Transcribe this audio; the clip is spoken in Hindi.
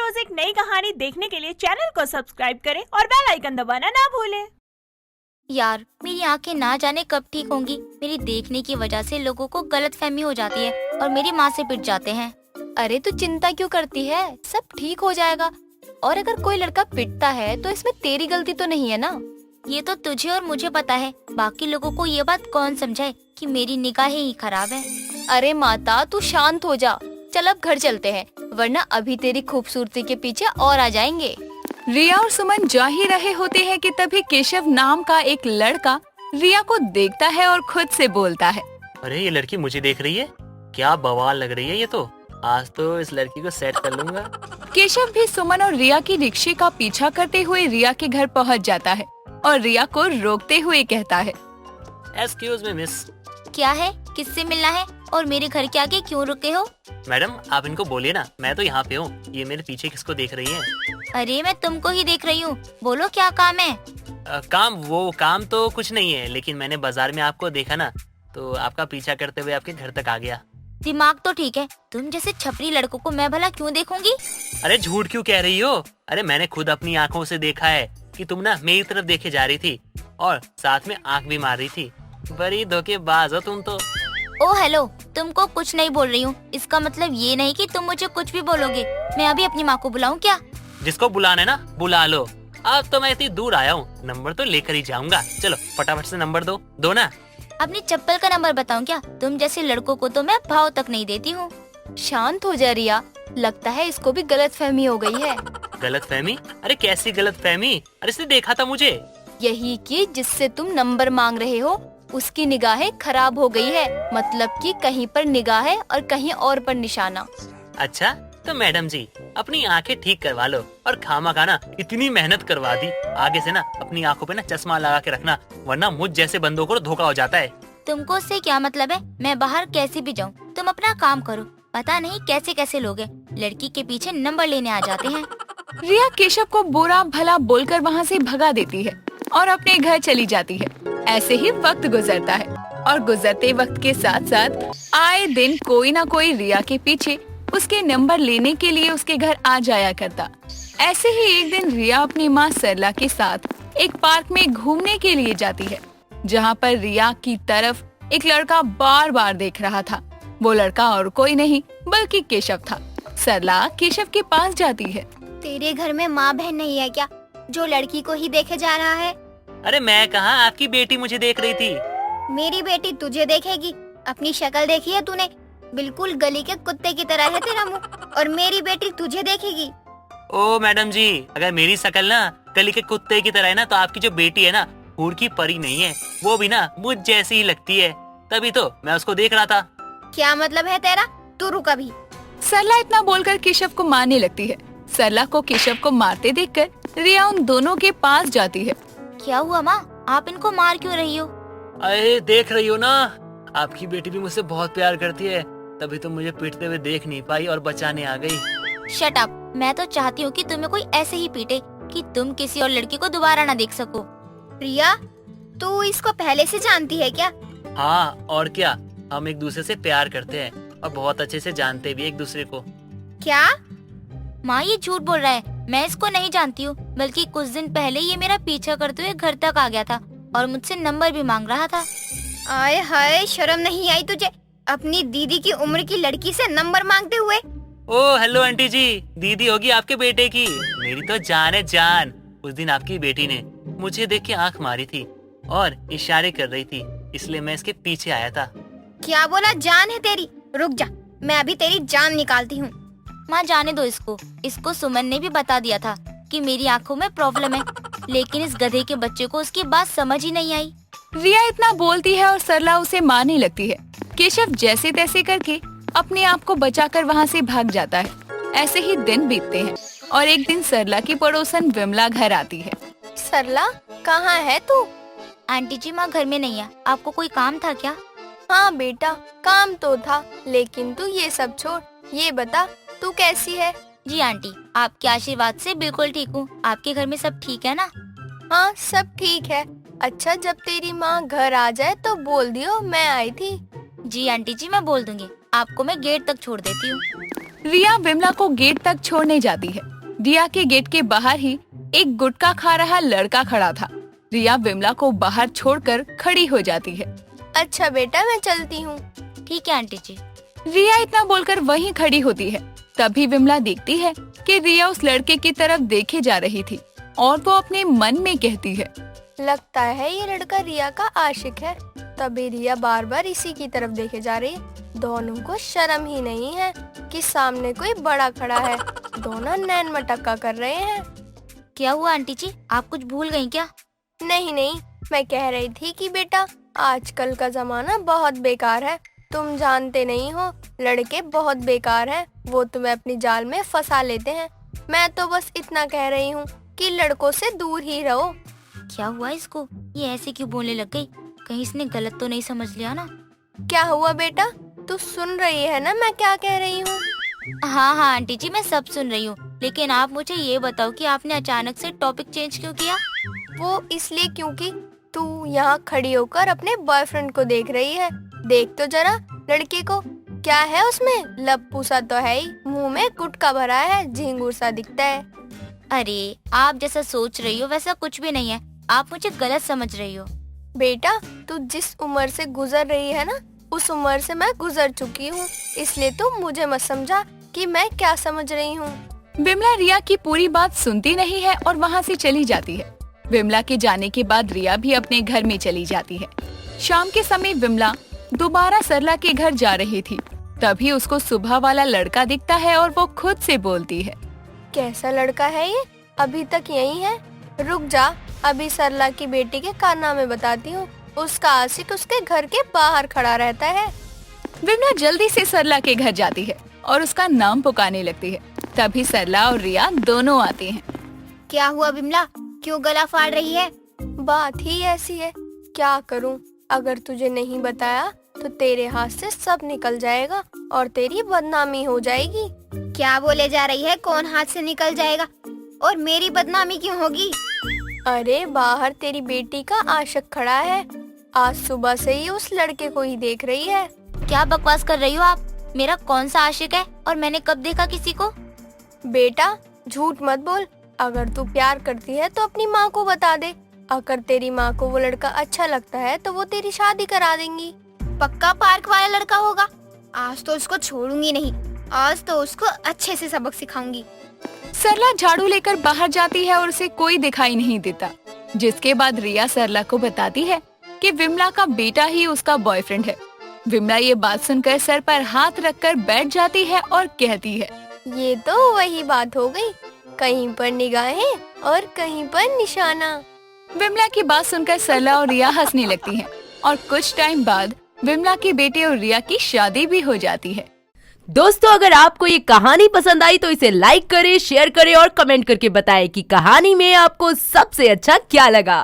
रोज एक नई कहानी देखने के लिए चैनल को सब्सक्राइब करें और बेल आइकन दबाना ना भूलें। यार, मेरी आंखें ना जाने कब ठीक होंगी। मेरी देखने की वजह से लोगों को गलतफहमी हो जाती है और मेरी माँ से पिट जाते हैं। अरे तू चिंता क्यों करती है, सब ठीक हो जाएगा। और अगर कोई लड़का पिटता है तो इसमें तेरी गलती तो नहीं है ना। ये तो तुझे और मुझे पता है, बाकी लोगों को ये बात कौन समझाए कि मेरी निगाहें ही खराब है। अरे माता, तू शांत हो जा। चल अब घर चलते हैं, वरना अभी तेरी खूबसूरती के पीछे और आ जाएंगे। रिया और सुमन जा ही रहे होते हैं कि तभी केशव नाम का एक लड़का रिया को देखता है और खुद से बोलता है, अरे ये लड़की मुझे देख रही है, क्या बवाल लग रही है ये तो। आज तो इस लड़की को सेट कर लूंगा। केशव भी सुमन और रिया की रिक्शे का पीछा करते हुए रिया के घर पहुंच जाता है और रिया को रोकते हुए कहता है, एक्सक्यूज मी मिस। क्या है, किससे मिलना है और मेरे घर के आगे क्यों रुके हो? मैडम आप इनको बोलिए ना, मैं तो यहाँ पे हूँ। ये मेरे पीछे किसको देख रही है? अरे मैं तुमको ही देख रही हूँ, बोलो क्या काम है? काम तो कुछ नहीं है, लेकिन मैंने बाजार में आपको देखा ना, तो आपका पीछा करते हुए आपके घर तक आ गया। दिमाग तो ठीक है, तुम जैसे छपरी लड़कों को मैं भला क्यों देखूंगी? अरे झूठ क्यों कह रही हो? अरे मैंने खुद अपनी आँखों से देखा है कि तुम ना मेरी तरफ देखे जा रही थी और साथ में आँख भी मार रही थी। बड़ी धोखेबाज हो तुम तो। ओ हेलो, तुमको कुछ नहीं बोल रही हूँ, इसका मतलब ये नहीं कि तुम मुझे कुछ भी बोलोगे। मैं अभी अपनी माँ को बुलाऊं क्या? जिसको बुलाना है ना बुला लो। अब तो मैं इतनी दूर आया हूँ, नंबर तो लेकर ही जाऊंगा। चलो फटाफट से नंबर दो ना। अपनी चप्पल का नंबर बताऊं क्या? तुम जैसे लड़कों को तो मैं भाव तक नहीं देती हूँ। शांत हो जा रिया, लगता है इसको भी गलतफहमी हो गई है। गलतफहमी? अरे कैसी गलतफहमी? अरे इसने देखा था मुझे। यही कि जिससे तुम नंबर मांग रहे हो उसकी निगाहें खराब हो गई है, मतलब कि कहीं पर निगाहें और कहीं और पर निशाना। अच्छा तो मैडम जी अपनी आंखें ठीक करवा लो और खामा ना इतनी मेहनत करवा दी। आगे से ना अपनी आंखों पे ना चश्मा लगा के रखना, वरना मुझ जैसे बंदों को धोखा हो जाता है। तुमको उससे क्या मतलब है? मैं बाहर कैसे भी जाऊँ, तुम अपना काम करो। पता नहीं कैसे कैसे लोग हैं, लड़की के पीछे नंबर लेने आ जाते हैं। रिया केशव को बुरा भला बोलकर वहाँ से भगा देती है और अपने घर चली जाती है। ऐसे ही वक्त गुजरता है और गुजरते वक्त के साथ साथ आए दिन कोई ना कोई रिया के पीछे उसके नंबर लेने के लिए उसके घर आ जाया करता। ऐसे ही एक दिन रिया अपनी माँ सरला के साथ एक पार्क में घूमने के लिए जाती है, जहाँ पर रिया की तरफ एक लड़का बार बार देख रहा था। वो लड़का और कोई नहीं बल्कि केशव था। सरला केशव के पास जाती है। तेरे घर में माँ बहन नहीं है क्या, जो लड़की को ही देखे जा रहा है? अरे मैं कहा, आपकी बेटी मुझे देख रही थी। मेरी बेटी तुझे देखेगी? अपनी शक्ल देखी है तूने? बिल्कुल गली के कुत्ते की तरह है तेरा मुंह, और मेरी बेटी तुझे देखेगी? ओ मैडम जी, अगर मेरी शक्ल ना गली के कुत्ते की तरह है ना, तो आपकी जो बेटी है ना हूर की परी नहीं है, वो भी ना मुझ जैसी ही लगती है। तभी तो मैं उसको देख रहा था। क्या मतलब है तेरा? तू रुक अभी। सरला इतना बोलकर केशव को मारने लगती है। सरला को केशव को मारते देखकर रिया उन दोनों के पास जाती है। क्या हुआ माँ, आप इनको मार क्यों रही हो? अरे देख रही हो ना, आपकी बेटी भी मुझसे बहुत प्यार करती है, तभी तो मुझे पीटते हुए देख नहीं पाई और बचाने आ गई। शट अप, मैं तो चाहती हूँ कि तुम्हें कोई ऐसे ही पीटे कि तुम किसी और लड़की को दोबारा ना देख सको। प्रिया, तू इसको पहले से जानती है क्या? हाँ और क्या, हम एक दूसरे से प्यार करते हैं और बहुत अच्छे से जानते भी एक दूसरे को। क्या? माँ ये झूठ बोल रहा है, मैं इसको नहीं जानती हूँ, बल्कि कुछ दिन पहले ये मेरा पीछा करते हुए घर तक आ गया था और मुझसे नंबर भी मांग रहा था। आए हाय, शर्म नहीं आई तुझे अपनी दीदी की उम्र की लड़की से नंबर मांगते हुए? ओ हेलो आंटी जी, दीदी होगी आपके बेटे की। मेरी तो जान है जान। उस दिन आपकी बेटी ने मुझे देख के आंख मारी थी और इशारे कर रही थी, इसलिए मैं इसके पीछे आया था। क्या बोला? जान है तेरी? रुक जा, मैं अभी तेरी जान निकालती हूँ। माँ जाने दो इसको सुमन ने भी बता दिया था कि मेरी आंखों में प्रॉब्लम है, लेकिन इस गधे के बच्चे को उसकी बात समझ ही नहीं आई। रिया इतना बोलती है और सरला उसे मारने लगती है। केशव जैसे तैसे करके अपने आप को बचाकर वहाँ से भाग जाता है। ऐसे ही दिन बीतते हैं और एक दिन सरला की पड़ोसन विमला घर आती है। सरला, कहाँ है तू? आंटी जी माँ घर में नहीं है, आपको कोई काम था क्या? हाँ बेटा, काम तो था, लेकिन तू ये सब छोड़, ये बता तू कैसी है? जी आंटी, आपके आशीर्वाद से बिल्कुल ठीक हूँ। आपके घर में सब ठीक है ना? हाँ सब ठीक है। अच्छा, जब तेरी माँ घर आ जाए तो बोल दियो मैं आई थी। जी आंटी जी, मैं बोल दूंगी। आपको मैं गेट तक छोड़ देती हूँ। रिया विमला को गेट तक छोड़ने जाती है। रिया के गेट के बाहर ही एक गुटखा खा रहा लड़का खड़ा था। रिया विमला को बाहर छोड़कर खड़ी हो जाती है। अच्छा बेटा, मैं चलती हूँ। ठीक है आंटी जी। रिया इतना बोलकर वहीं खड़ी होती है। तभी विमला देखती है कि रिया उस लड़के की तरफ देखे जा रही थी और वो अपने मन में कहती है, लगता है ये लड़का रिया का आशिक है, तभी रिया बार बार इसी की तरफ देखे जा रही है। दोनों को शर्म ही नहीं है कि सामने कोई बड़ा खड़ा है। दोनों नैन मटक्का कर रहे हैं। क्या हुआ आंटी जी, आप कुछ भूल गई क्या? नहीं नहीं, मैं कह रही थी कि बेटा आजकल का जमाना बहुत बेकार है। तुम जानते नहीं हो, लड़के बहुत बेकार हैं। वो तुम्हें अपनी जाल में फंसा लेते हैं। मैं तो बस इतना कह रही हूँ कि लड़कों से दूर ही रहो। क्या हुआ इसको, ये ऐसे क्यों बोलने लग गई? कहीं इसने गलत तो नहीं समझ लिया ना? क्या हुआ बेटा, तू सुन रही है ना मैं क्या कह रही हूँ? हाँ हाँ आंटी जी, मैं सब सुन रही हूँ, लेकिन आप मुझे ये बताओ कि आपने अचानक से टॉपिक चेंज क्यों किया? वो इसलिए क्योंकि तू यहाँ खड़ी होकर अपने बॉयफ्रेंड को देख रही है। देख तो जरा लड़के को, क्या है उसमें? लप्पू सा तो है ही, मुंह में गुटखा भरा है, झिंगुर सा दिखता है। अरे आप जैसा सोच रही हो वैसा कुछ भी नहीं है, आप मुझे गलत समझ रही हो। बेटा तू जिस उम्र से गुजर रही है ना, उस उम्र से मैं गुजर चुकी हूँ, इसलिए तू मुझे मत समझा कि मैं क्या समझ रही हूँ। विमला रिया की पूरी बात सुनती नहीं है और वहाँ से चली जाती है। विमला के जाने के बाद रिया भी अपने घर में चली जाती है। शाम के समय विमला दोबारा सरला के घर जा रही थी। तभी उसको सुबह वाला लड़का दिखता है और वो खुद से बोलती है, कैसा लड़का है ये, अभी तक यही है? रुक जा, अभी सरला की बेटी के कारनामे बताती हूँ। उसका आशिक उसके घर के बाहर खड़ा रहता है। विमला जल्दी से सरला के घर जाती है और उसका नाम पुकारने लगती है। तभी सरला और रिया दोनों आती हैं। क्या हुआ विमला, क्यों गला फाड़ रही है? बात ही ऐसी है, क्या करूँ? अगर तुझे नहीं बताया तो तेरे हाथ से सब निकल जाएगा और तेरी बदनामी हो जाएगी। क्या बोले जा रही है, कौन हाथ से निकल जाएगा और मेरी बदनामी क्यों होगी? अरे बाहर तेरी बेटी का आशिक खड़ा है, आज सुबह से ही उस लड़के को ही देख रही है। क्या बकवास कर रही हो आप? मेरा कौन सा आशिक है और मैंने कब देखा किसी को? बेटा झूठ मत बोल, अगर तू प्यार करती है तो अपनी माँ को बता दे। अगर तेरी माँ को वो लड़का अच्छा लगता है तो वो तेरी शादी करा देंगी। पक्का पार्क वाला लड़का होगा। आज तो उसको छोड़ूंगी नहीं, आज तो उसको अच्छे से सबक सिखाऊंगी। सरला झाड़ू लेकर बाहर जाती है और उसे कोई दिखाई नहीं देता। जिसके बाद रिया सरला को बताती है कि विमला का बेटा ही उसका बॉयफ्रेंड है। विमला ये बात सुनकर सर पर हाथ रखकर बैठ जाती है और कहती है, ये तो वही बात हो गई, कहीं पर निगाहें और कहीं पर निशाना। विमला की बात सुनकर सरला और रिया हंसने लगती हैं और कुछ टाइम बाद विमला के बेटे और रिया की शादी भी हो जाती है। दोस्तों अगर आपको ये कहानी पसंद आई तो इसे लाइक करें, शेयर करें और कमेंट करके बताएं कि कहानी में आपको सबसे अच्छा क्या लगा।